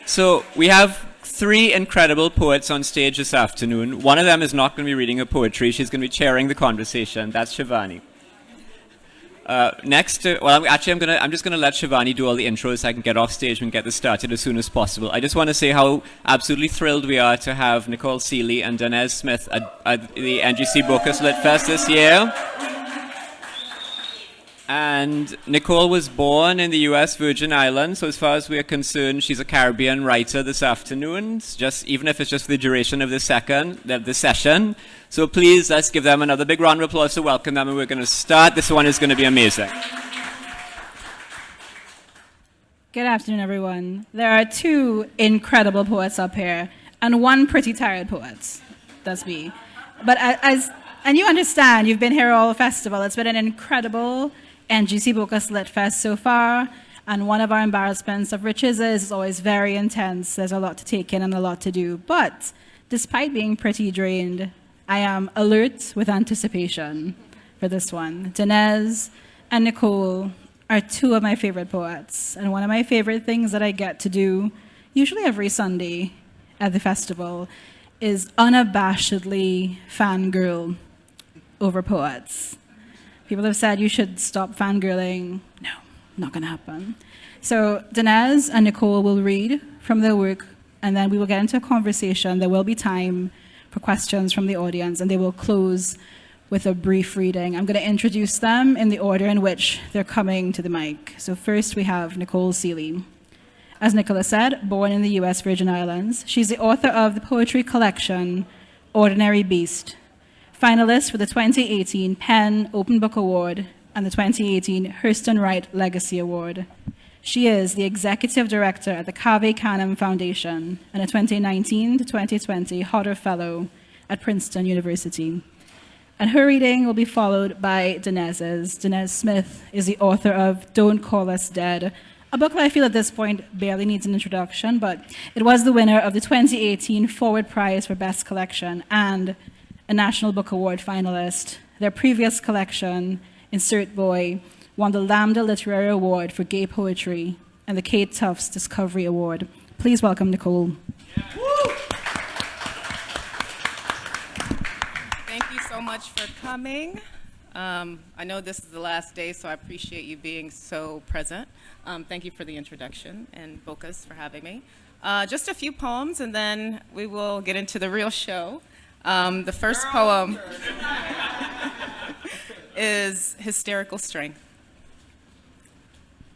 So we have three incredible poets on stage this afternoon. One of them is not going to be reading her poetry. She's going to be chairing the conversation. That's Shivanee. I'm just going to let Shivanee do all the intros so I can get off stage and get this started as soon as possible. I just want to say how absolutely thrilled we are to have Nicole Sealey and Danez Smith at the NGC Bocas Lit Fest this year. And Nicole was born in the U.S. Virgin Islands, so as far as we're concerned, she's a Caribbean writer this afternoon, even if it's just for the duration of the session. So please, let's give them another big round of applause to welcome them, and we're going to start. This one is going to be amazing. Good afternoon, everyone. There are two incredible poets up here, and one pretty tired poet. That's me. But and you understand, you've been here all festival. It's been an incredible NGC Bocas Lit Fest so far, and one of our embarrassments of riches is it's always very intense. There's a lot to take in and a lot to do. But despite being pretty drained, I am alert with anticipation for this one. Danez and Nicole are two of my favorite poets, and one of my favorite things that I get to do, usually every Sunday at the festival, is unabashedly fangirl over poets. People have said you should stop fangirling. No, not going to happen. So Danez and Nicole will read from their work, and then we will get into a conversation. There will be time for questions from the audience, and they will close with a brief reading. I'm going to introduce them in the order in which they're coming to the mic. So first we have Nicole Sealey. As Nicola said, born in the U.S. Virgin Islands, she's the author of the poetry collection Ordinary Beast, finalist for the 2018 Penn Open Book Award and the 2018 Hurston Wright Legacy Award. She is the executive director at the Cave Canem Foundation and a 2019 to 2020 Hodder Fellow at Princeton University. And her reading will be followed by Danez's. Danez Smith is the author of Don't Call Us Dead, a book that I feel at this point barely needs an introduction, but it was the winner of the 2018 Forward Prize for Best Collection and a National Book Award finalist. Their previous collection, Insert Boy, won the Lambda Literary Award for Gay Poetry and the Kate Tufts Discovery Award. Please welcome Nicole. Yeah. Thank you so much for coming. I know this is the last day, so I appreciate you being so present. Thank you for the introduction, and Bocas for having me. Just a few poems, and then we will get into the real show. The first poem is Hysterical Strength.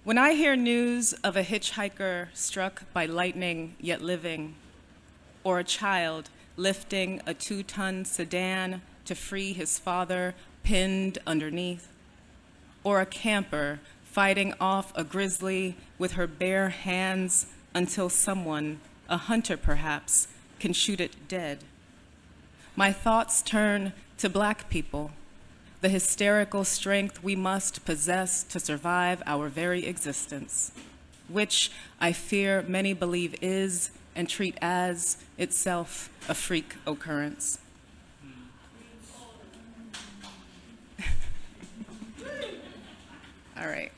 When I hear news of a hitchhiker struck by lightning yet living, or a child lifting a 2-ton sedan to free his father pinned underneath, or a camper fighting off a grizzly with her bare hands until someone, a hunter perhaps, can shoot it dead, my thoughts turn to Black people, the hysterical strength we must possess to survive our very existence, which I fear many believe is and treat as itself a freak occurrence. All right.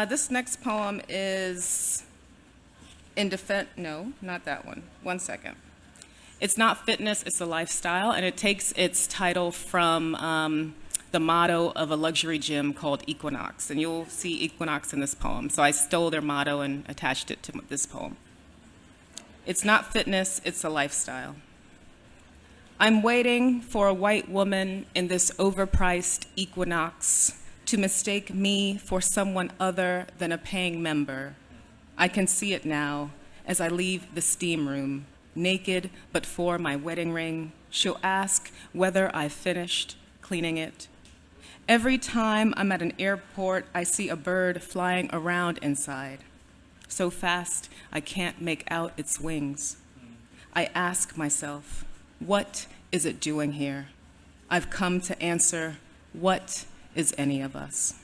This next poem is in defense, no, not that one. One second. It's not fitness, it's a lifestyle, and it takes its title from the motto of a luxury gym called Equinox, and you'll see Equinox in this poem. So I stole their motto and attached it to this poem. It's not fitness, it's a lifestyle. I'm waiting for a white woman in this overpriced Equinox to mistake me for someone other than a paying member. I can see it now as I leave the steam room, naked but for my wedding ring. She'll ask whether I've finished cleaning it. Every time I'm at an airport, I see a bird flying around inside, so fast I can't make out its wings. I ask myself, what is it doing here? I've come to answer, what is any of us?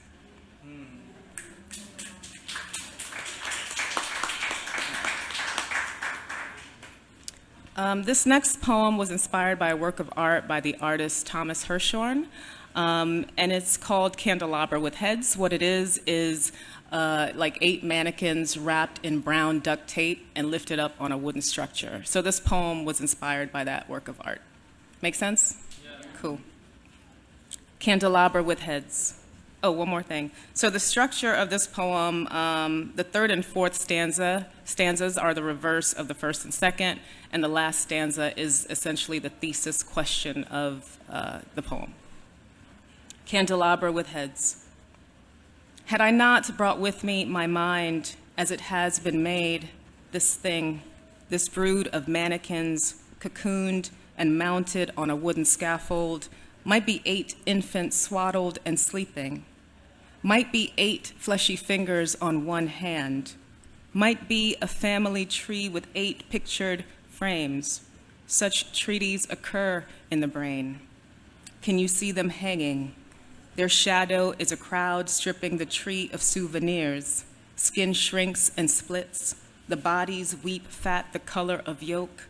This next poem was inspired by a work of art by the artist Thomas Hirshhorn, and it's called Candelabra with Heads. What it is like 8 mannequins wrapped in brown duct tape and lifted up on a wooden structure. So this poem was inspired by that work of art. Make sense? Yeah. Cool. Candelabra with heads. Oh, one more thing. So the structure of this poem, the third and fourth stanzas are the reverse of the first and second, and the last stanza is essentially the thesis question of the poem. Candelabra with heads. Had I not brought with me my mind, as it has been made, this thing, this brood of mannequins, cocooned and mounted on a wooden scaffold, might be 8 infants swaddled and sleeping, might be 8 fleshy fingers on one hand, might be a family tree with 8 pictured frames. Such treaties occur in the brain. Can you see them hanging? Their shadow is a crowd stripping the tree of souvenirs. Skin shrinks and splits. The bodies weep fat the color of yolk.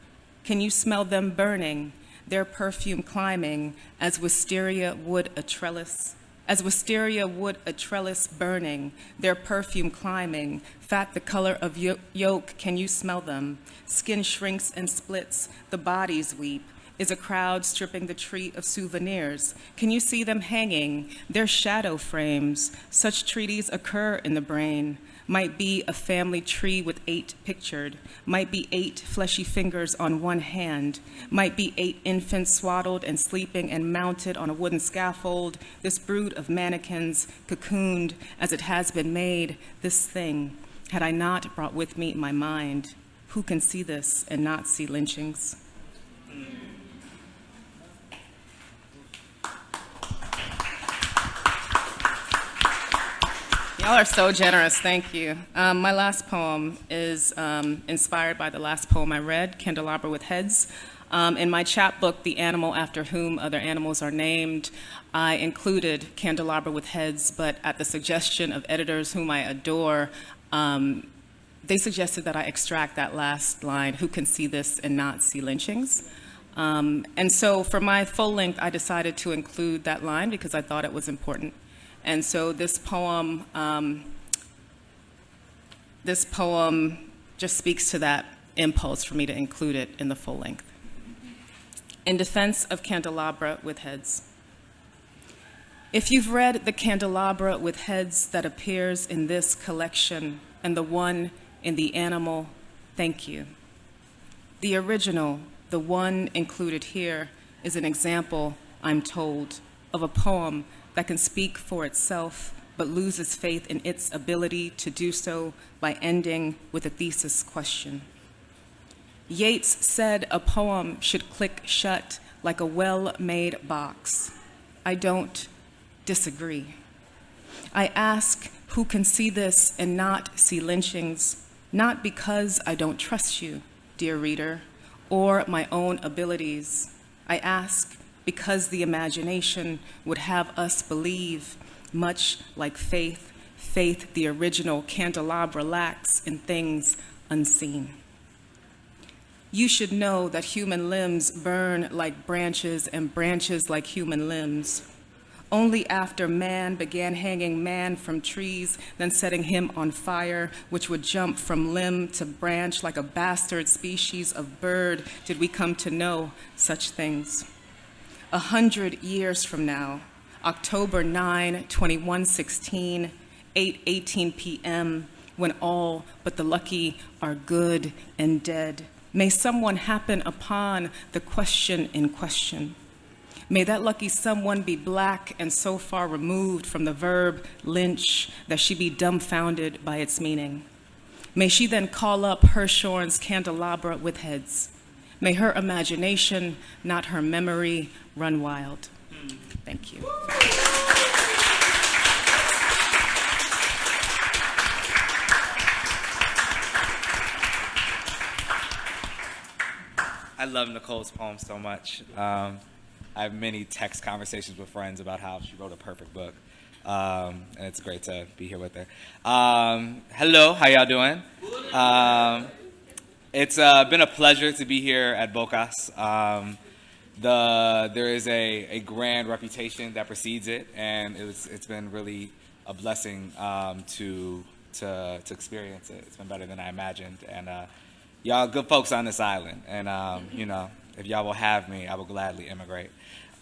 Can you smell them burning? Their perfume climbing as wisteria would a trellis. As wisteria would a trellis burning, their perfume climbing, fat the color of yolk, can you smell them? Skin shrinks and splits, the bodies weep. Is a crowd stripping the tree of souvenirs? Can you see them hanging? Their shadow frames. Such treaties occur in the brain. Might be a family tree with 8 pictured. Might be 8 fleshy fingers on one hand. Might be 8 infants swaddled and sleeping and mounted on a wooden scaffold. This brood of mannequins, cocooned as it has been made, this thing. Had I not brought with me my mind, who can see this and not see lynchings? Y'all are so generous, thank you. My last poem is inspired by the last poem I read, Candelabra with Heads. In my chapbook, The Animal After Whom Other Animals Are Named, I included Candelabra with Heads, but at the suggestion of editors whom I adore, they suggested that I extract that last line, who can see this and not see lynchings? And so for my full length, I decided to include that line because I thought it was important. And so this poem just speaks to that impulse for me to include it in the full length. In defense of Candelabra with Heads. If you've read the Candelabra with Heads that appears in this collection and the one in The Animal, thank you. The original, the one included here, is an example, I'm told, of a poem that can speak for itself, but loses faith in its ability to do so by ending with a thesis question. Yeats said a poem should click shut like a well-made box. I don't disagree. I ask who can see this and not see lynchings, not because I don't trust you, dear reader, or my own abilities. I ask because the imagination would have us believe, much like faith, faith the original candelabra lacks in things unseen. You should know that human limbs burn like branches and branches like human limbs. Only after man began hanging man from trees, then setting him on fire, which would jump from limb to branch like a bastard species of bird, did we come to know such things. 100 years from now, October 9, 2116, 8:18 p.m., when all but the lucky are good and dead, may someone happen upon the question in question. May that lucky someone be black and so far removed from the verb lynch that she be dumbfounded by its meaning. May she then call up Hirshhorn's Candelabra with Heads. May her imagination, not her memory, run wild. Thank you. I love Nicole's poem so much. I have many text conversations with friends about how she wrote a perfect book. And it's great to be here with her. Hello, how y'all doing? It's been a pleasure to be here at Bocas. There is a grand reputation that precedes it, and it's been really a blessing to to experience it. It's been better than I imagined. And y'all good folks on this island. And, you know, if y'all will have me, I will gladly immigrate.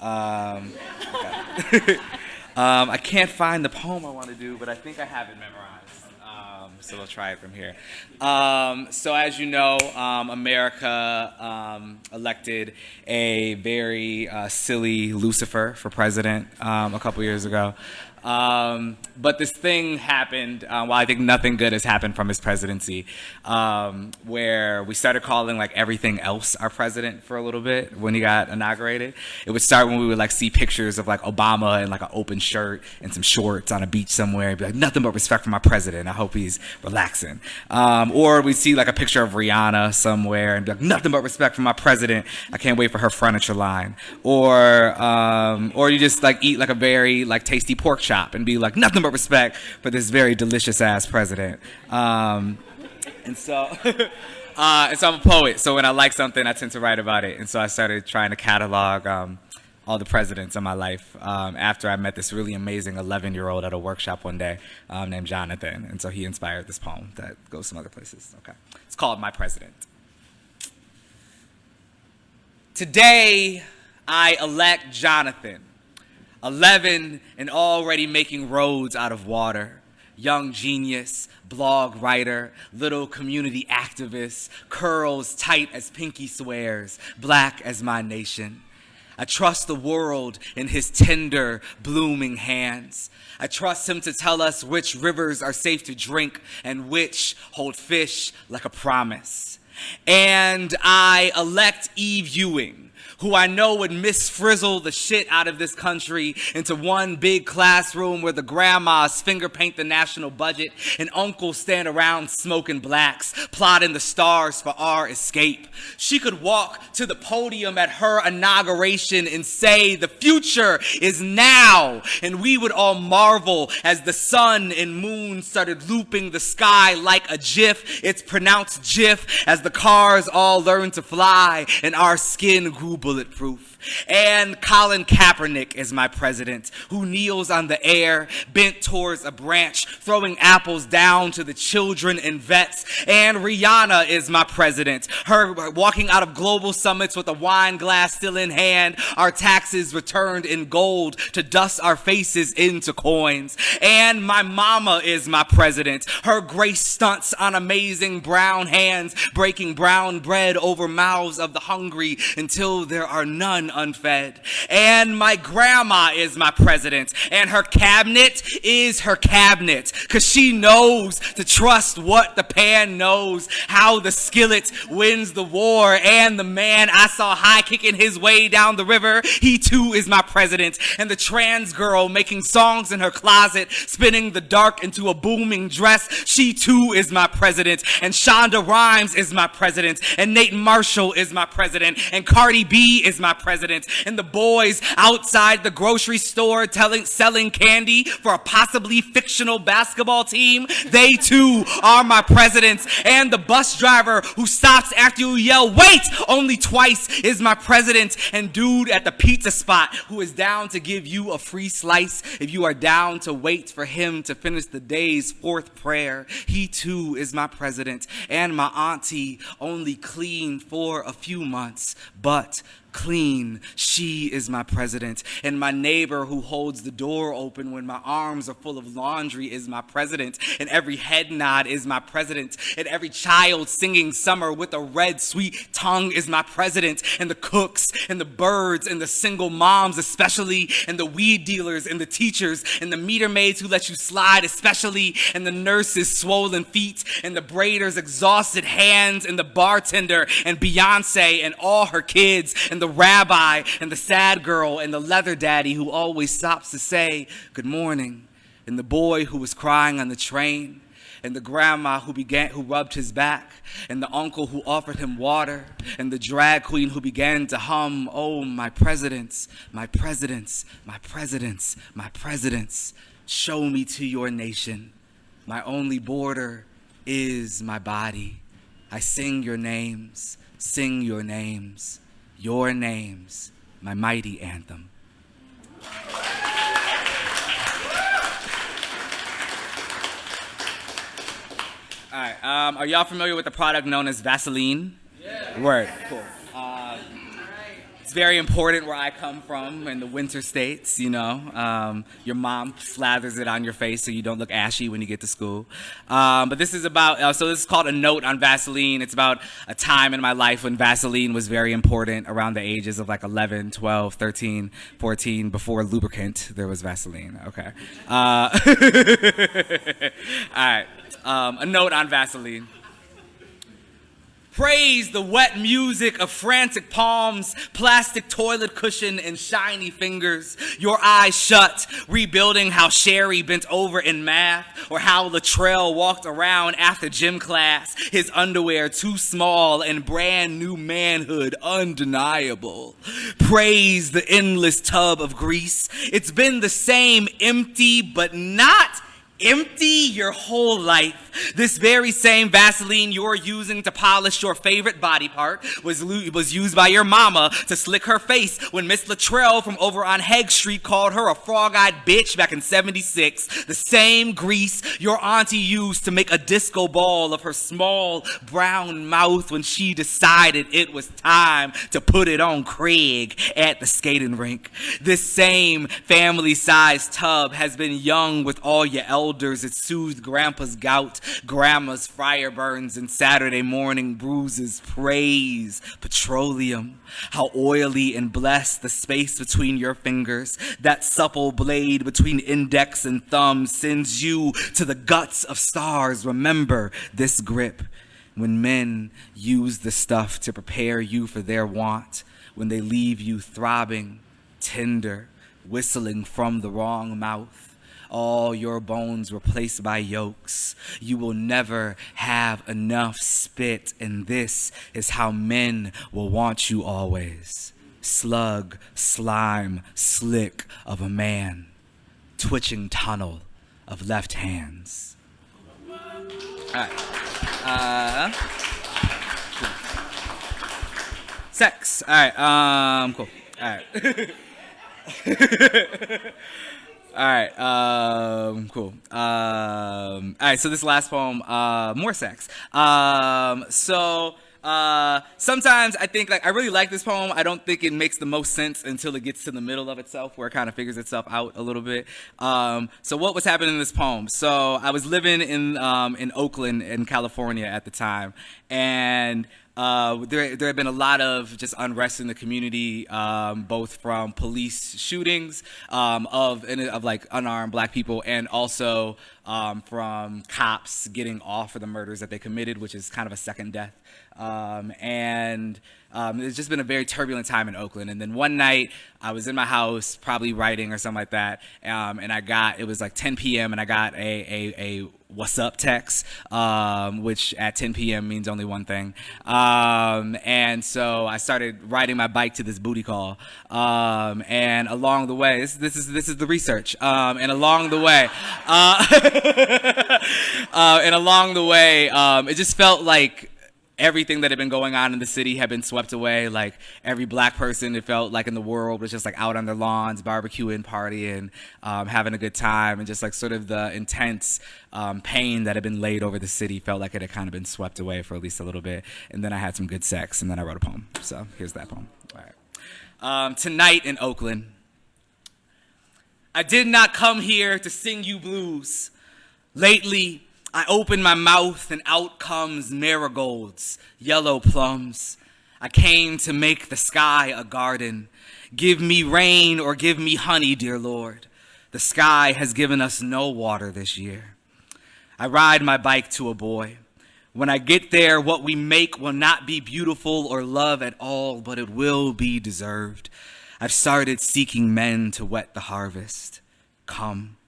Okay. I can't find the poem I want to do, but I think I have it memorized. So we'll try it from here. So as you know, America elected a very silly Lucifer for president a couple years ago. But this thing happened, while I think nothing good has happened from his presidency, where we started calling like everything else our president for a little bit when he got inaugurated. It would start when we would like see pictures of like Obama in like an open shirt and some shorts on a beach somewhere and be like, nothing but respect for my president. I hope he's relaxing. Or we'd see like a picture of Rihanna somewhere and be like, nothing but respect for my president. I can't wait for her furniture line. Or you just like eat like a very like tasty pork chop and be like, nothing but respect for this very delicious ass president. And so I'm a poet, so when I like something I tend to write about it. And so I started trying to catalog all the presidents in my life after I met this really amazing 11-year-old at a workshop one day named Jonathan. And so he inspired this poem that goes some other places. Okay, it's called My President. Today I elect Jonathan, 11 and already making roads out of water. Young genius, blog writer, little community activist, curls tight as pinky swears, black as my nation. I trust the world in his tender, blooming hands. I trust him to tell us which rivers are safe to drink and which hold fish like a promise. And I elect Eve Ewing, who I know would misfrizzle the shit out of this country into one big classroom where the grandmas finger paint the national budget and uncles stand around smoking blacks, plotting the stars for our escape. She could walk to the podium at her inauguration and say, the future is now. And we would all marvel as the sun and moon started looping the sky like a GIF. It's pronounced GIF as the cars all learned to fly and our skin grew bulletproof. And Colin Kaepernick is my president, who kneels on the air, bent towards a branch, throwing apples down to the children and vets. And Rihanna is my president, her walking out of global summits with a wine glass still in hand, our taxes returned in gold to dust our faces into coins. And my mama is my president, her grace stunts on amazing brown hands, breaking brown bread over mouths of the hungry until there are none unfed. And my grandma is my president, and her cabinet is her cabinet, cause she knows to trust what the pan knows, how the skillet wins the war. And the man I saw high kicking his way down the river, he too is my president. And the trans girl making songs in her closet, spinning the dark into a booming dress, she too is my president. And Shonda Rhimes is my president, and Nate Marshall is my president, and Cardi B is my president, and the boys outside the grocery store selling candy for a possibly fictional basketball team, they too are my presidents. And the bus driver who stops after you yell, wait, only twice is my president. And dude at the pizza spot who is down to give you a free slice if you are down to wait for him to finish the day's fourth prayer, he too is my president. And my auntie, only clean for a few months, but clean, she is my president. And my neighbor who holds the door open when my arms are full of laundry is my president. And every head nod is my president. And every child singing summer with a red sweet tongue is my president. And the cooks and the birds and the single moms especially, and the weed dealers and the teachers and the meter maids who let you slide especially, and the nurses' swollen feet and the braiders' exhausted hands, and the bartender and Beyonce and all her kids, and the rabbi and the sad girl and the leather daddy who always stops to say good morning, and the boy who was crying on the train, and the grandma who rubbed his back, and the uncle who offered him water, and the drag queen who began to hum, oh, my presidents, my presidents, my presidents, my presidents, show me to your nation. My only border is my body. I sing your names, your names, my mighty anthem. All right. Are y'all familiar with the product known as Vaseline? Yeah. Word. Cool. It's very important where I come from in the winter states, you know. Your mom slathers it on your face so you don't look ashy when you get to school. But this is about, so this is called A Note on Vaseline. It's about a time in my life when Vaseline was very important around the ages of like 11, 12, 13, 14. Before lubricant, there was Vaseline. Okay. All right. A note on Vaseline. Praise the wet music of frantic palms, plastic toilet cushion, and shiny fingers. Your eyes shut, rebuilding how Sherry bent over in math, or how Latrell walked around after gym class, his underwear too small and brand new manhood undeniable. Praise the endless tub of grease. It's been the same empty, but not empty your whole life. This very same Vaseline you're using to polish your favorite body part was used by your mama to slick her face when Miss Latrell from over on Hegg Street called her a frog-eyed bitch back in '76. The same grease your auntie used to make a disco ball of her small brown mouth when she decided it was time to put it on Craig at the skating rink. This same family-sized tub has been young with all your elders. It soothed grandpa's gout, grandma's fire burns, and Saturday morning bruises. Praise petroleum. How oily and blessed the space between your fingers. That supple blade between index and thumb sends you to the guts of stars. Remember this grip. When men use the stuff to prepare you for their want, when they leave you throbbing, tender, whistling from the wrong mouth. All your bones replaced by yolks. You will never have enough spit, and this is how men will want you always. Slug, slime, slick of a man. Twitching tunnel of left hands. All right. Sex. All right. Cool. All right. All right, cool. All right, so this last poem, more sex. Sometimes I think, like, I really like this poem. I don't think it makes the most sense until it gets to the middle of itself, where it kind of figures itself out a little bit. So what was happening in this poem? So I was living in Oakland, in California at the time, and there had been a lot of just unrest in the community, both from police shootings of like unarmed black people, and also from cops getting off for the murders that they committed, which is kind of a second death. It's just been a very turbulent time in Oakland. And then one night I was in my house, probably writing or something like that, and it was like 10 p.m. and I got a what's up text, which at 10 p.m. means only one thing. And so I started riding my bike to this booty call. And along the way, this is the research. And along the way, it just felt like everything that had been going on in the city had been swept away. Like every black person, it felt like in the world, was just like out on their lawns, barbecuing, partying, having a good time, and just like sort of the intense pain that had been laid over the city felt like it had kind of been swept away for at least a little bit. And then I had some good sex, and then I wrote a poem. So here's that poem. All right. Tonight in Oakland, I did not come here to sing you blues. Lately, I open my mouth and out comes marigolds, yellow plums. I came to make the sky a garden. Give me rain or give me honey, dear Lord. The sky has given us no water this year. I ride my bike to a boy. When I get there, what we make will not be beautiful or love at all, but it will be deserved. I've started seeking men to wet the harvest. Come.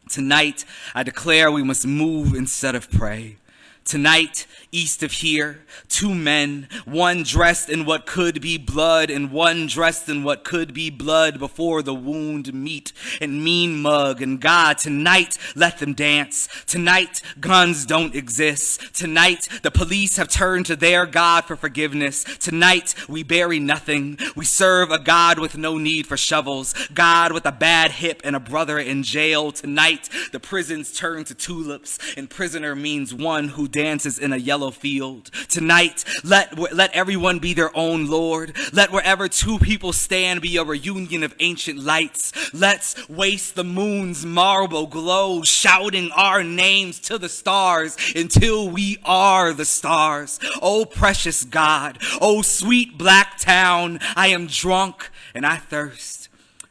Tonight, I declare we must move instead of pray. Tonight, east of here, two men, one dressed in what could be blood and one dressed in what could be blood before the wound meet and mean mug. And God, tonight, let them dance. Tonight, guns don't exist. Tonight, the police have turned to their God for forgiveness. Tonight, we bury nothing. We serve a God with no need for shovels. God with a bad hip and a brother in jail. Tonight, the prisons turn to tulips, and prisoner means one who dances in a yellow field. Tonight, let everyone be their own Lord. Let wherever two people stand be a reunion of ancient lights. Let's waste the moon's marble glow, shouting our names to the stars until we are the stars. Oh, precious God, oh, sweet black town, I am drunk and I thirst.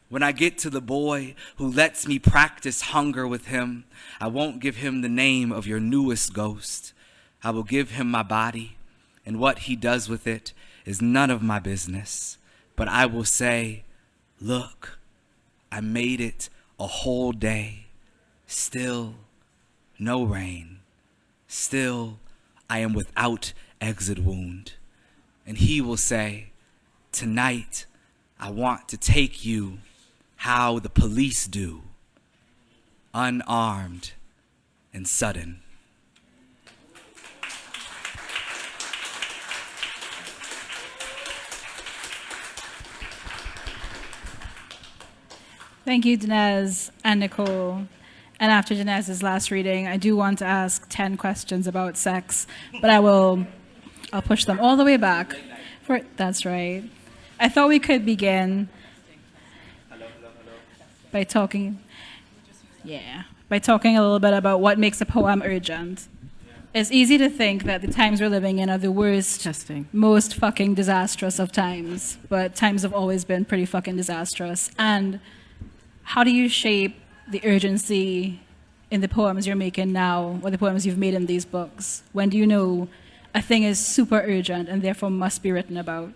When I get to the boy who lets me practice hunger with him, I won't give him the name of your newest ghost. I will give him my body, and what he does with it is none of my business. But I will say, look, I made it a whole day. Still, no rain. Still, I am without exit wound. And he will say, tonight, I want to take you how the police do, unarmed and sudden. Thank you, Danez and Nicole. And after Danez's last reading, I do want to ask 10 questions about sex, but I'll push them all the way back. That's right. I thought we could begin by talking a little bit about what makes a poem urgent. It's easy to think that the times we're living in are the worst, most fucking disastrous of times, but times have always been pretty fucking disastrous. And how do you shape the urgency in the poems you're making now, or the poems you've made in these books? When do you know a thing is super urgent and therefore must be written about?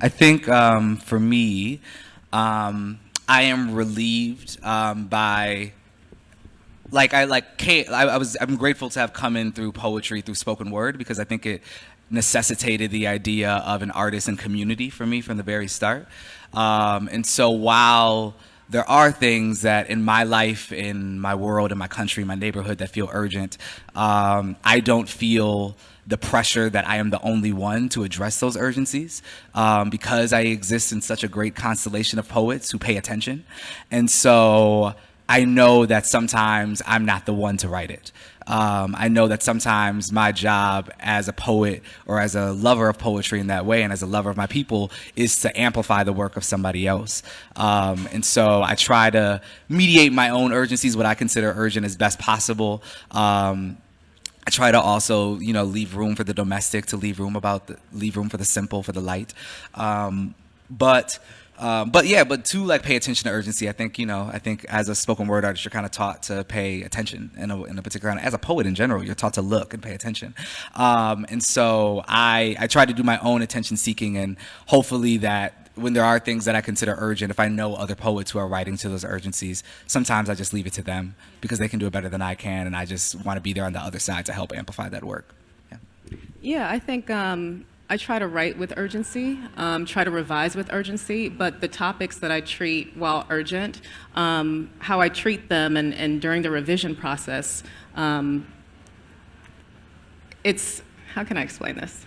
I think for me, I am relieved by, I'm grateful to have come in through poetry, through spoken word, because I think it necessitated the idea of an artist and community for me from the very start. And so while there are things that in my life, in my world, in my country, my neighborhood that feel urgent, I don't feel the pressure that I am the only one to address those urgencies, because I exist in such a great constellation of poets who pay attention. And so I know that sometimes I'm not the one to write it. I know that sometimes my job as a poet or as a lover of poetry in that way, and as a lover of my people, is to amplify the work of somebody else. And so I try to mediate my own urgencies, what I consider urgent, as best possible. I try to also, leave room for the domestic, to leave room for the simple, for the light. But to pay attention to urgency, I think as a spoken word artist, you're kind of taught to pay attention in a particular, as a poet in general, you're taught to look and pay attention. And so I try to do my own attention seeking, and hopefully that when there are things that I consider urgent, if I know other poets who are writing to those urgencies, sometimes I just leave it to them because they can do it better than I can, and I just want to be there on the other side to help amplify that work. Yeah, I think I try to write with urgency, try to revise with urgency, but the topics that I treat while urgent, how I treat them and during the revision process, it's, how can I explain this?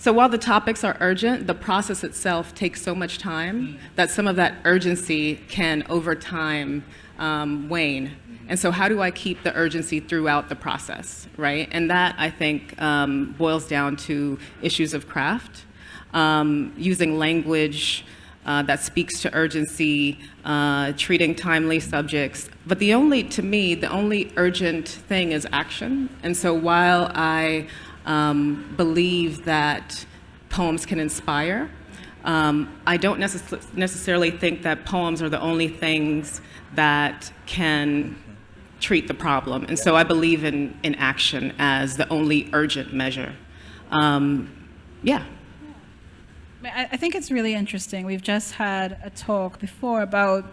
So while the topics are urgent, the process itself takes so much time that some of that urgency can, over time, wane. And so how do I keep the urgency throughout the process, right? And that, I think, boils down to issues of craft, using language that speaks to urgency, treating timely subjects. But to me, the only urgent thing is action. And so while I believe that poems can inspire, I don't necessarily think that poems are the only things that can treat the problem. And so I believe in action as the only urgent measure. Yeah. I think it's really interesting. We've just had a talk before about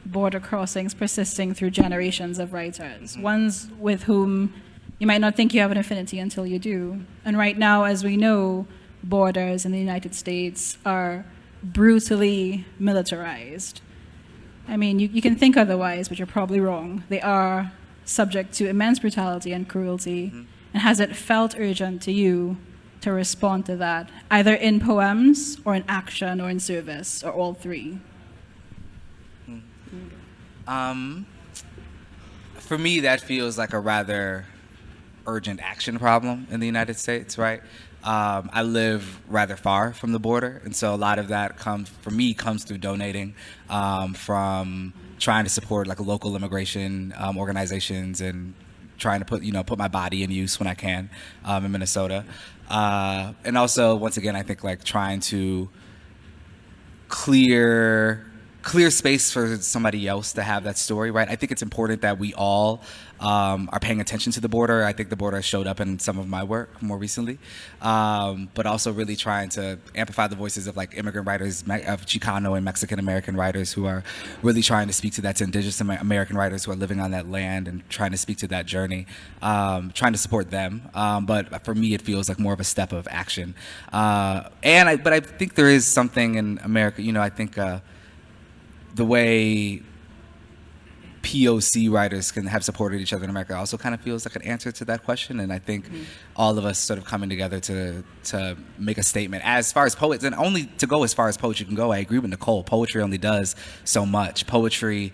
border crossings persisting through generations of writers, ones with whom you might not think you have an affinity until you do. And right now, as we know, borders in the United States are brutally militarized. I mean, you can think otherwise, but you're probably wrong. They are subject to immense brutality and cruelty. And has it felt urgent to you to respond to that, either in poems or in action or in service, or all three? for me, that feels like a rather urgent action problem in the United States, right? I live rather far from the border, and so a lot of that comes through donating, from trying to support like local immigration organizations and trying to put my body in use when I can in Minnesota, and also once again I think like trying to clear space for somebody else to have that story, right? I think it's important that we all are paying attention to the border. I think the border has showed up in some of my work more recently, but also really trying to amplify the voices of like immigrant writers, of Chicano and Mexican American writers who are really trying to speak to that, to Indigenous American writers who are living on that land and trying to speak to that journey, trying to support them. But for me, it feels like more of a step of action. But I think there is something in America, I think the way POC writers can have supported each other in America also kind of feels like an answer to that question. And I think all of us sort of coming together to make a statement as far as poets, and only to go as far as poetry can go. I agree with Nicole. Poetry only does so much. Poetry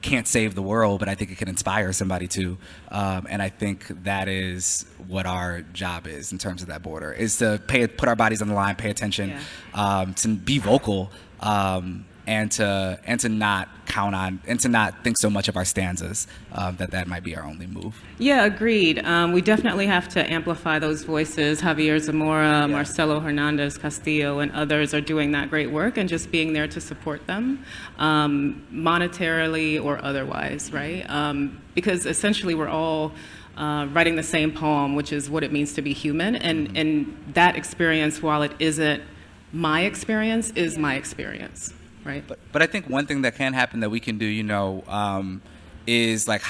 can't save the world, but I think it can inspire somebody to. And I think that is what our job is in terms of that border, is to put our bodies on the line, pay attention, to be vocal, and to not count on, and to not think so much of our stanzas, that might be our only move. Yeah, agreed. We definitely have to amplify those voices. Javier Zamora, Marcelo Hernandez Castillo, and others are doing that great work, and just being there to support them, monetarily or otherwise, right? Because essentially we're all writing the same poem, which is what it means to be human, and that experience, while it isn't my experience, is my experience. Right. But I think one thing that can happen that we can do, is like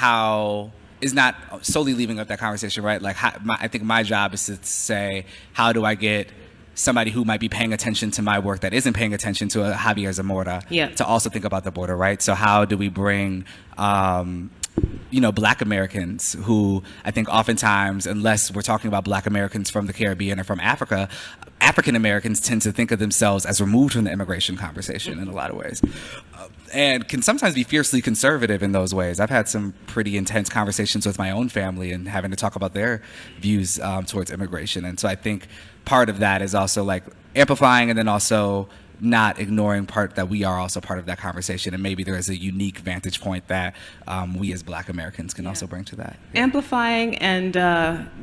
is not solely leaving up that conversation, right? Like I think my job is to say, how do I get somebody who might be paying attention to my work that isn't paying attention to a Javier Zamora to also think about the border, right? So how do we bring Black Americans who, I think oftentimes, unless we're talking about Black Americans from the Caribbean or from Africa, African Americans tend to think of themselves as removed from the immigration conversation in a lot of ways, and can sometimes be fiercely conservative in those ways. I've had some pretty intense conversations with my own family and having to talk about their views towards immigration. And so I think part of that is also like amplifying, and then also not ignoring part that we are also part of that conversation, and maybe there is a unique vantage point that we as Black Americans can also bring to that. Amplifying and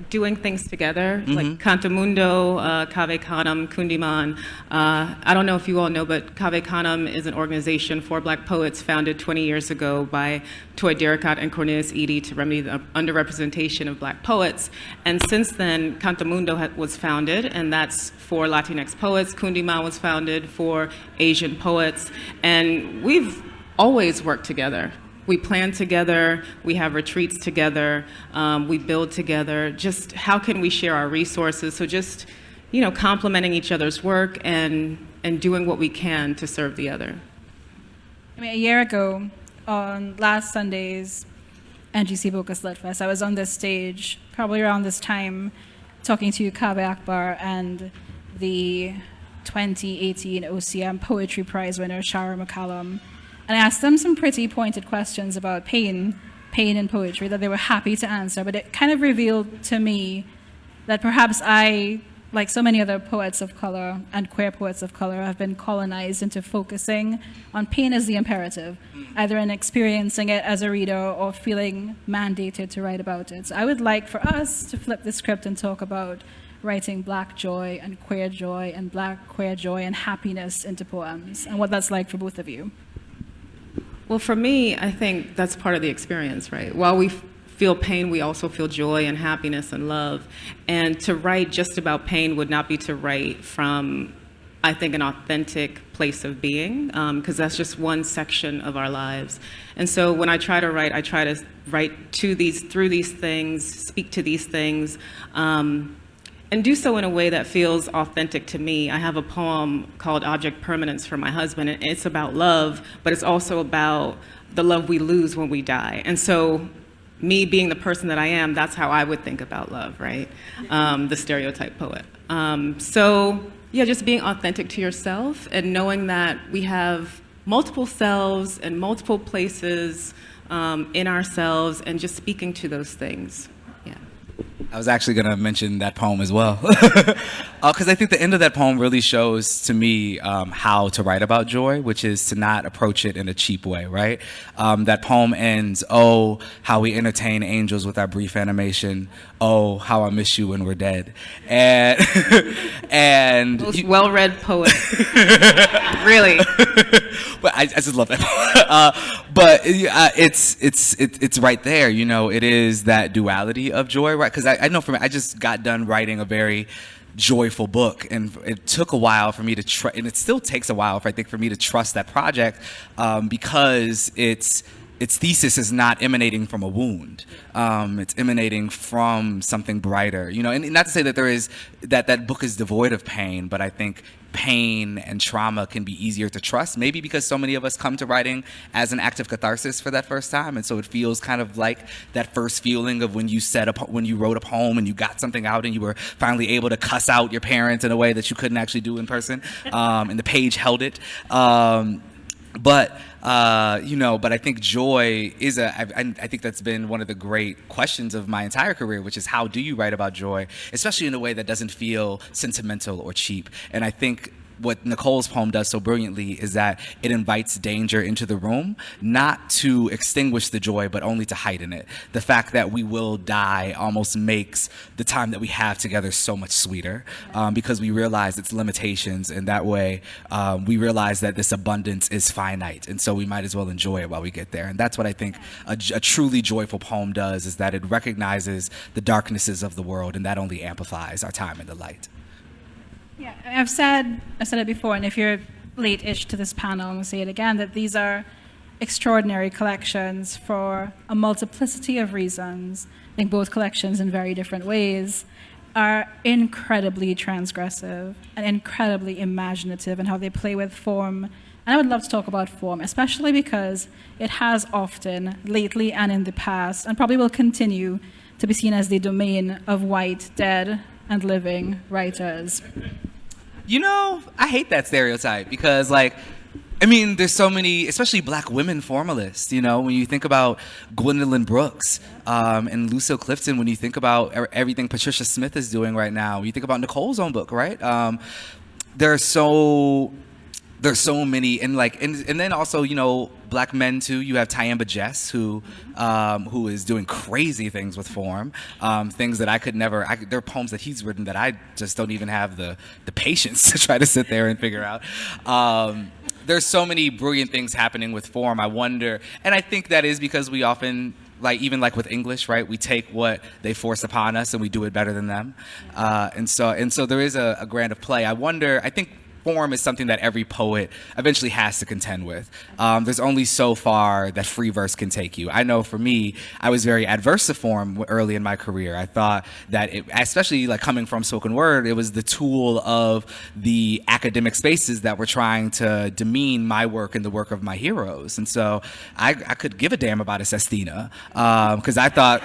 doing things together, like Cantamundo, Cave Canem, Kundiman. I don't know if you all know, but Cave Canem is an organization for Black poets founded 20 years ago by Toy Dericat and Cornelius Eady to remedy the underrepresentation of Black poets. And since then, Cantamundo was founded, and that's for Latinx poets. Kundiman was founded for Asian poets. And we've always worked together. We plan together, we have retreats together, we build together. Just how can we share our resources? So just, complementing each other's work and doing what we can to serve the other. I mean, a year ago, on last Sunday's NGC Bocas Lit Fest, I was on this stage, probably around this time, talking to Kaveh Akbar and the 2018 OCM Poetry Prize winner, Shara McCallum. And I asked them some pretty pointed questions about pain in poetry that they were happy to answer, but it kind of revealed to me that perhaps I, like so many other poets of color and queer poets of color, have been colonized into focusing on pain as the imperative, either in experiencing it as a reader or feeling mandated to write about it. So I would like for us to flip the script and talk about writing Black joy and queer joy and Black queer joy and happiness into poems, and what that's like for both of you. Well, for me, I think that's part of the experience, right? While we feel pain, we also feel joy and happiness and love. And to write just about pain would not be to write from, I think, an authentic place of being, because that's just one section of our lives. And so when I try to write through these things, speak to these things, and do so in a way that feels authentic to me. I have a poem called Object Permanence for my husband, and it's about love, but it's also about the love we lose when we die. And so me being the person that I am, that's how I would think about love, right? The stereotype poet. So yeah, just being authentic to yourself and knowing that we have multiple selves and multiple places in ourselves, and just speaking to those things. Yeah. I was actually going to mention that poem as well, because I think the end of that poem really shows to me how to write about joy, which is to not approach it in a cheap way, right? That poem ends, "Oh, how we entertain angels with our brief animation. Oh, how I miss you when we're dead." And and Most well-read poet. Really. But I just love that. But it's right there. You know, it is that duality of joy, right? Because I know for me, I just got done writing a very joyful book, and it took a while for me to and it still takes a while, I think, for me to trust that project, because its thesis is not emanating from a wound. It's emanating from something brighter, you know, and not to say that there is, that book is devoid of pain, but I think pain and trauma can be easier to trust, maybe because so many of us come to writing as an act of catharsis for that first time, and so it feels kind of like that first feeling of when you wrote a poem and you got something out and you were finally able to cuss out your parents in a way that you couldn't actually do in person, and the page held it. But I think joy is I think that's been one of the great questions of my entire career, which is how do you write about joy, especially in a way that doesn't feel sentimental or cheap. And I think what Nicole's poem does so brilliantly is that it invites danger into the room, not to extinguish the joy, but only to heighten it. The fact that we will die almost makes the time that we have together so much sweeter, because we realize its limitations, and that way we realize that this abundance is finite, and so we might as well enjoy it while we get there. And that's what I think a truly joyful poem does, is that it recognizes the darknesses of the world, and that only amplifies our time in the light. Yeah, I've said it before, and if you're late-ish to this panel, I'm going to say it again, that these are extraordinary collections for a multiplicity of reasons. I think both collections, in very different ways, are incredibly transgressive and incredibly imaginative in how they play with form. And I would love to talk about form, especially because it has often, lately and in the past, and probably will continue to be seen as the domain of white, dead, and living writers. You know, I hate that stereotype because, there's so many, especially black women formalists, you know, when you think about Gwendolyn Brooks and Lucille Clifton, when you think about everything Patricia Smith is doing right now, you think about Nicole's own book, right? There's so many, and then also, you know, black men too. You have Tyamba Jess, who is doing crazy things with form, things that I could never. There are poems that he's written that I just don't even have the patience to try to sit there and figure out. There's so many brilliant things happening with form. I wonder, and I think that is because we often, even with English, right? We take what they force upon us and we do it better than them, and so there is a grant of play. I wonder. I think form is something that every poet eventually has to contend with. There's only so far that free verse can take you. I know for me, I was very adverse to form early in my career. I thought that, especially coming from spoken word, it was the tool of the academic spaces that were trying to demean my work and the work of my heroes. And so I could give a damn about a sestina, because I thought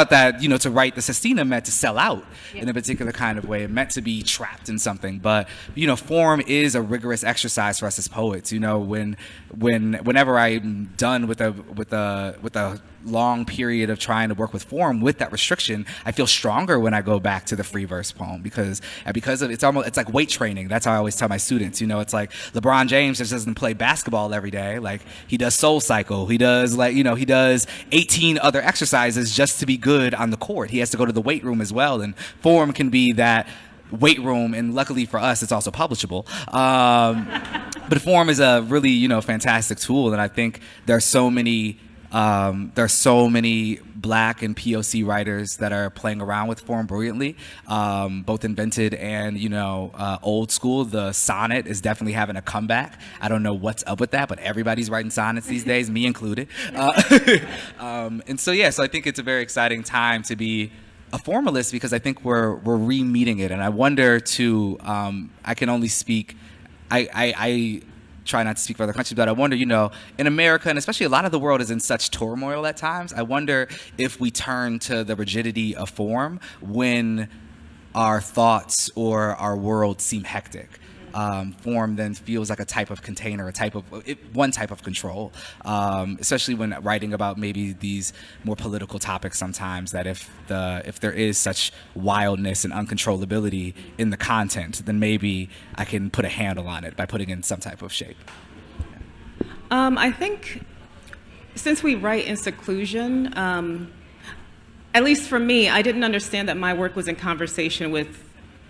that, you know, to write the sestina meant to sell out in a particular kind of way. It meant to be trapped in something. But, you know, form is a rigorous exercise for us as poets. You know, whenever I'm done with a long period of trying to work with form with that restriction, I feel stronger when I go back to the free verse poem because of it's like weight training. That's how I always tell my students. You know, it's like LeBron James just doesn't play basketball every day. Like, he does Soul Cycle. He does he does 18 other exercises just to be good on the court. He has to go to the weight room as well, and form can be that weight room, and luckily for us, it's also publishable. But form is a really, you know, fantastic tool, and I think there are so many black and POC writers that are playing around with form brilliantly, both invented and, you know, old school. The sonnet is definitely having a comeback. I don't know what's up with that, but everybody's writing sonnets these days, me included. And so I think it's a very exciting time to be a formalist because I think we're re-meeting it, and I wonder too. I can only speak. I try not to speak for other countries, but I wonder, you know, in America, and especially a lot of the world is in such turmoil at times. I wonder if we turn to the rigidity of form when our thoughts or our world seem hectic. form then feels like a type of container, one type of control, especially when writing about maybe these more political topics sometimes, that if there is such wildness and uncontrollability in the content, then maybe I can put a handle on it by putting in some type of shape. I think since we write in seclusion, at least for me, I didn't understand that my work was in conversation with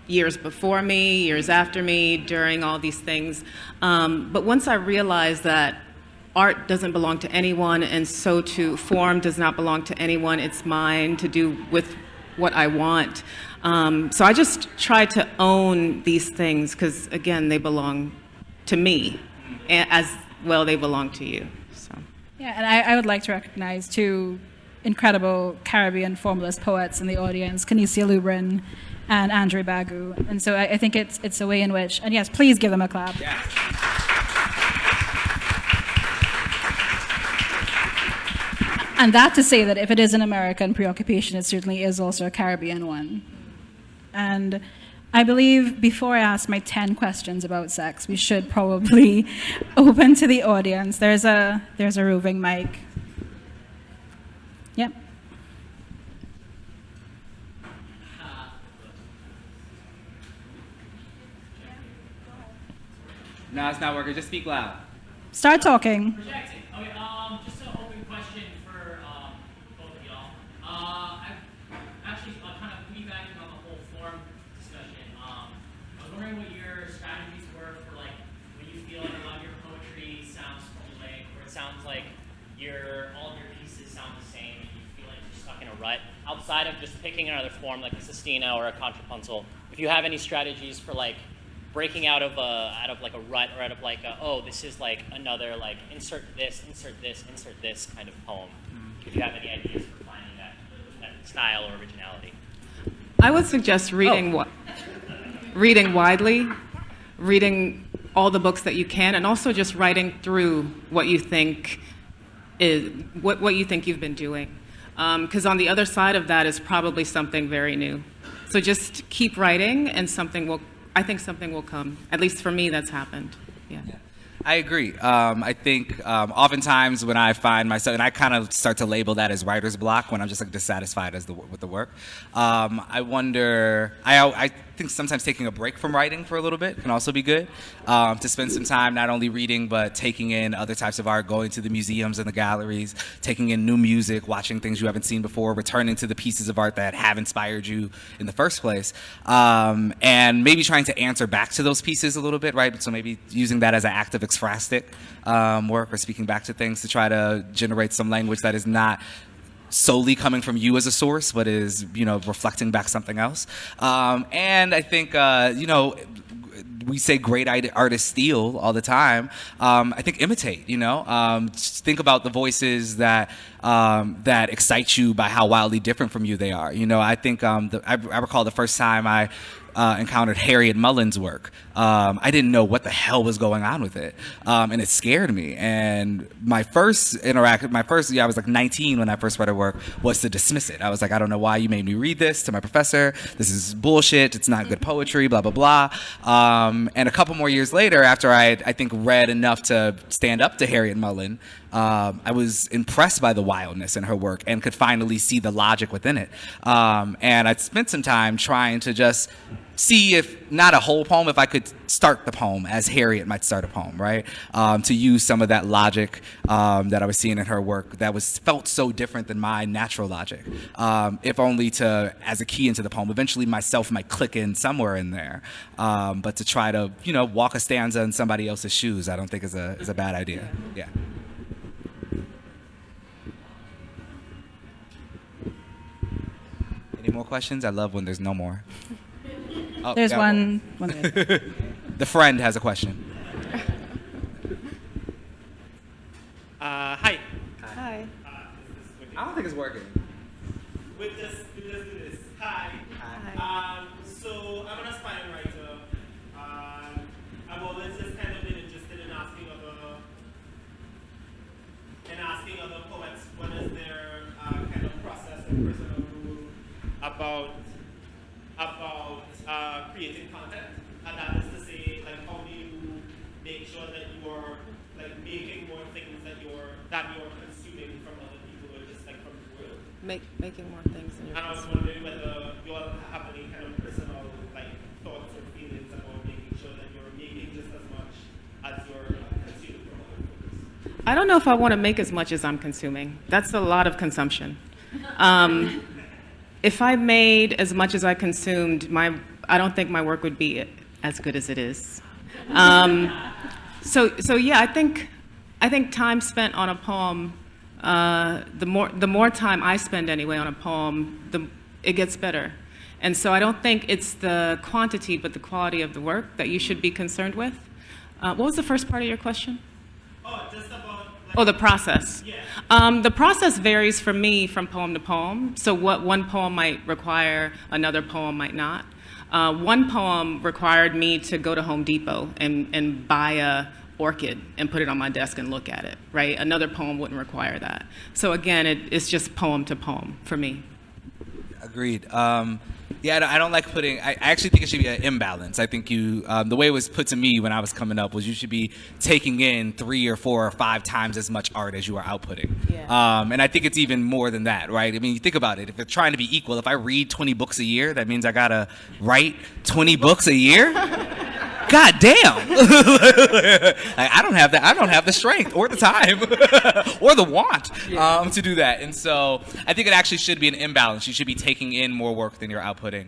years before me, years after me, during all these things. But once I realized that art doesn't belong to anyone, and so too form does not belong to anyone, it's mine to do with what I want. So I just try to own these things because, again, they belong to me, as well they belong to you. So. Yeah, and I would like to recognize two incredible Caribbean formalist poets in the audience, Candelabra Lubrin and Andre Bagu. And so I think it's a way in which, and yes, please give them a clap. Yeah. And that to say that if it is an American preoccupation, it certainly is also a Caribbean one. And I believe before I ask my 10 questions about sex, we should probably open to the audience. There's a roving mic. Yep. No, it's not working. Just speak loud. Start talking. Projecting. Okay, just an open question for both of y'all. I actually kind of piggybacking on the whole form discussion. I was wondering what your strategies were for like when you feel like a lot of your poetry sounds formulaic, or it sounds like all of your pieces sound the same, and you feel like you're stuck in a rut. Outside of just picking another form like a sestina or a contrapuntal, if you have any strategies for like breaking out of like a rut, or out of like this is like another like insert this kind of poem. If you have any ideas for finding that style or originality. I would suggest reading widely, reading all the books that you can, and also just writing through what you think what you think you've been doing. Because on the other side of that is probably something very new. So just keep writing, and I think something will come. At least for me, that's happened. Yeah. I agree. I think oftentimes when I find myself, and I kind of start to label that as writer's block when I'm just like dissatisfied with the work. I wonder. I think sometimes taking a break from writing for a little bit can also be good. To spend some time not only reading but taking in other types of art, going to the museums and the galleries, taking in new music, watching things you haven't seen before, returning to the pieces of art that have inspired you in the first place, and maybe trying to answer back to those pieces a little bit, right? So maybe using that as an act of ekphrastic work, or speaking back to things to try to generate some language that is not solely coming from you as a source, but is, reflecting back something else. And I think, we say great artists steal all the time. I think imitate, just think about the voices that excite you by how wildly different from you they are. I think I recall the first time I encountered Harriet Mullen's work. I didn't know what the hell was going on with it, and it scared me. And my first I was like 19 when I first read her work, was to dismiss it. I was like, I don't know why you made me read this to my professor. This is bullshit. It's not good poetry, blah, blah, blah. And a couple more years later, after I think read enough to stand up to Harriet Mullen, I was impressed by the wildness in her work and could finally see the logic within it. And I spent some time trying to just see if, not a whole poem, if I could start the poem as Harriet might start a poem, right? To use some of that logic that I was seeing in her work that felt so different than my natural logic, if only as a key into the poem. Eventually myself might click in somewhere in there, but to try to, walk a stanza in somebody else's shoes, I don't think is a bad idea. Yeah. Any more questions? I love when there's no more. Oh, There's one. The friend has a question. Hi. Hi. I don't think it's working. With this. Hi. Hi. So I'm an aspiring writer. I've always just kind of been interested in asking other poets what is their kind of process and personal rule about creating content. And that is to say, like how do you make sure that you are like making more things that you're consuming from other people or just like from the world? Making more things in your And I was wondering whether you all have any kind of personal like thoughts or feelings about making sure that you're making just as much as you're consuming from other folks. I don't know if I want to make as much as I'm consuming. That's a lot of consumption. If I made as much as I consumed, I don't think my work would be as good as it is. So yeah, I think time spent on a poem, the more time I spend anyway on a poem, it gets better. And so I don't think it's the quantity but the quality of the work that you should be concerned with. What was the first part of your question? Oh, just about Oh, the process. Yeah. The process varies for me from poem to poem. So what one poem might require, another poem might not. One poem required me to go to Home Depot and buy a orchid and put it on my desk and look at it, right? Another poem wouldn't require that. So again, it's just poem to poem for me. Agreed. Yeah, I don't like putting. I actually think it should be an imbalance. I think the way it was put to me when I was coming up was you should be taking in 3 or 4 or 5 times as much art as you are outputting. Yeah. And I think it's even more than that, right? I mean, you think about it. If you're trying to be equal, if I read 20 books a year, that means I gotta write 20 books a year. God damn! I don't have that. I don't have the strength or the time or the want to do that. And so I think it actually should be an imbalance. You should be taking in more work than you're outputting.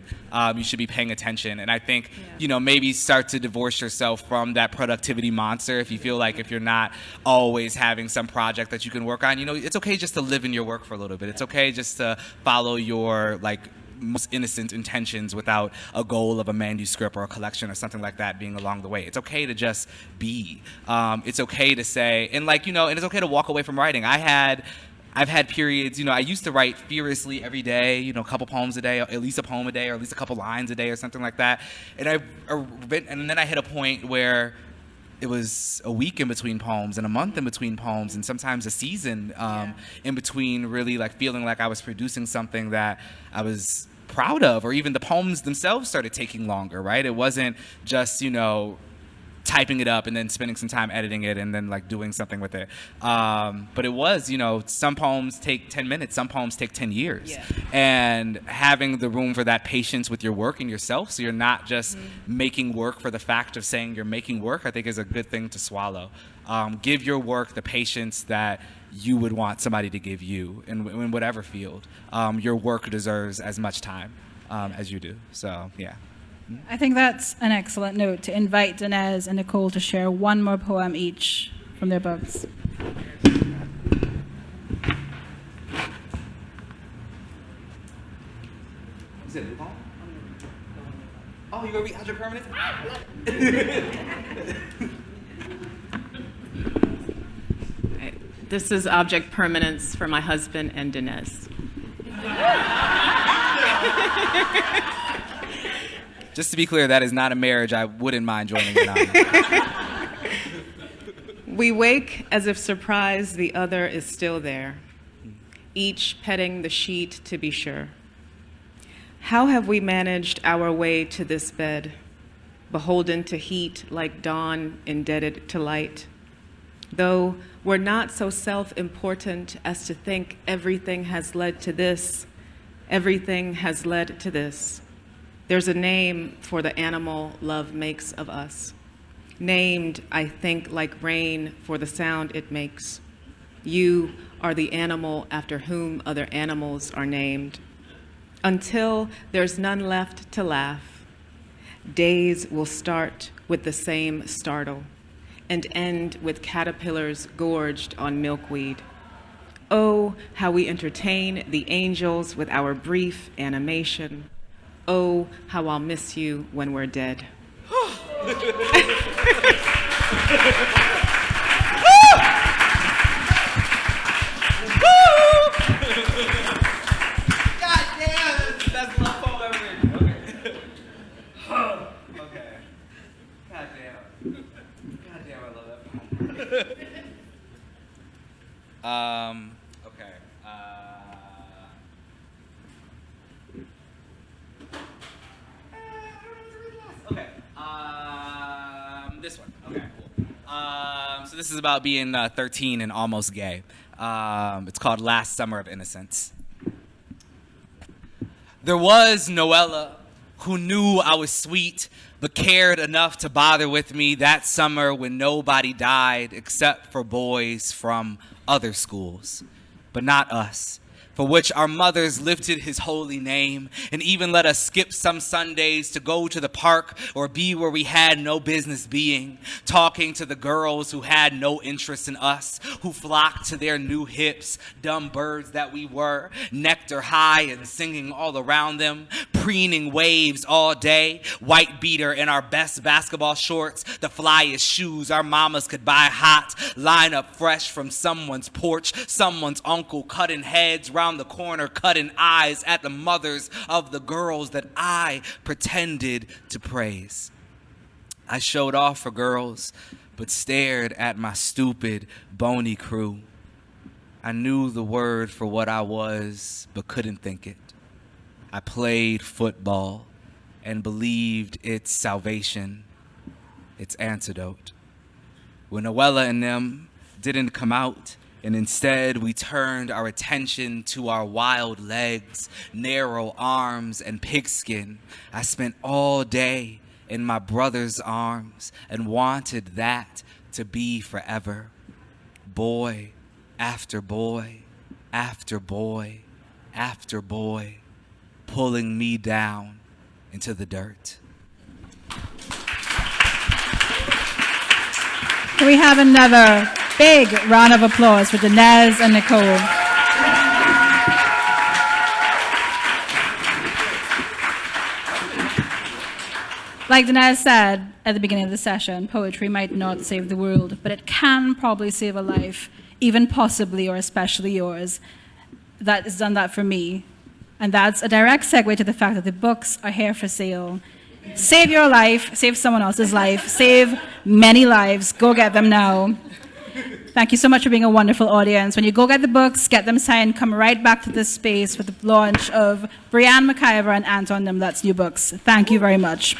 You should be paying attention. And I think maybe start to divorce yourself from that productivity monster. If you feel like if you're not always having some project that you can work on, it's okay just to live in your work for a little bit. It's okay just to follow your most innocent intentions without a goal of a manuscript or a collection or something like that being along the way. It's okay to just be. It's okay to say, and and it's okay to walk away from writing. I've had periods, I used to write furiously every day, a couple poems a day, at least a poem a day, or at least a couple lines a day or something like that. And then I hit a point where it was a week in between poems and a month in between poems and sometimes a season in between, really feeling like I was producing something that I was proud of, or even the poems themselves started taking longer, right? It wasn't just, typing it up and then spending some time editing it and then doing something with it. But it was, some poems take 10 minutes, some poems take 10 years. Yeah. And having the room for that patience with your work and yourself, so you're not just making work for the fact of saying you're making work, I think is a good thing to swallow. Give your work the patience that you would want somebody to give you in whatever field. Your work deserves as much time as you do. So, yeah. I think that's an excellent note to invite Danez and Nicole to share one more poem each from their books. Is it poem? Oh, you're going to read How's Permanence? This is Object Permanence for my husband and Danez. Just to be clear, that is not a marriage I wouldn't mind joining in on. We wake as if surprised the other is still there, each petting the sheet to be sure. How have we managed our way to this bed, beholden to heat like dawn indebted to light? Though we're not so self-important as to think everything has led to this, everything has led to this. There's a name for the animal love makes of us. Named, I think, like rain for the sound it makes. You are the animal after whom other animals are named. Until there's none left to laugh, days will start with the same startle and end with caterpillars gorged on milkweed. Oh, how we entertain the angels with our brief animation. Oh, how I'll miss you when we're dead. God damn, that's the best love poem ever written. Okay. God damn. God damn, I love that poem. Okay. Okay. this is about being 13 and almost gay. It's called Last Summer of Innocence. There was Noella who knew I was sweet, but cared enough to bother with me that summer when nobody died except for boys from other schools, but not us, for which our mothers lifted his holy name and even let us skip some Sundays to go to the park or be where we had no business being, talking to the girls who had no interest in us, who flocked to their new hips, dumb birds that we were, nectar high and singing all around them, preening waves all day, white beater in our best basketball shorts, the flyest shoes our mamas could buy hot, line up fresh from someone's porch, someone's uncle cutting heads round the corner, cutting eyes at the mothers of the girls that I pretended to praise. I showed off for girls, but stared at my stupid, bony crew. I knew the word for what I was, but couldn't think it. I played football and believed its salvation, its antidote. When Noella and them didn't come out, and instead we turned our attention to our wild legs, narrow arms, and pigskin, I spent all day in my brother's arms and wanted that to be forever. Boy after boy after boy after boy, pulling me down into the dirt. Can we have another big round of applause for Danez and Nicole? Like Danez said at the beginning of the session, poetry might not save the world, but it can probably save a life, even possibly or especially yours. That has done that for me. And that's a direct segue to the fact that the books are here for sale. Save your life, save someone else's life, save many lives. Go get them now. Thank you so much for being a wonderful audience. When you go get the books, get them signed, come right back to this space for the launch of Brianne McIver and Anton Nimlet's new books. Thank you very much.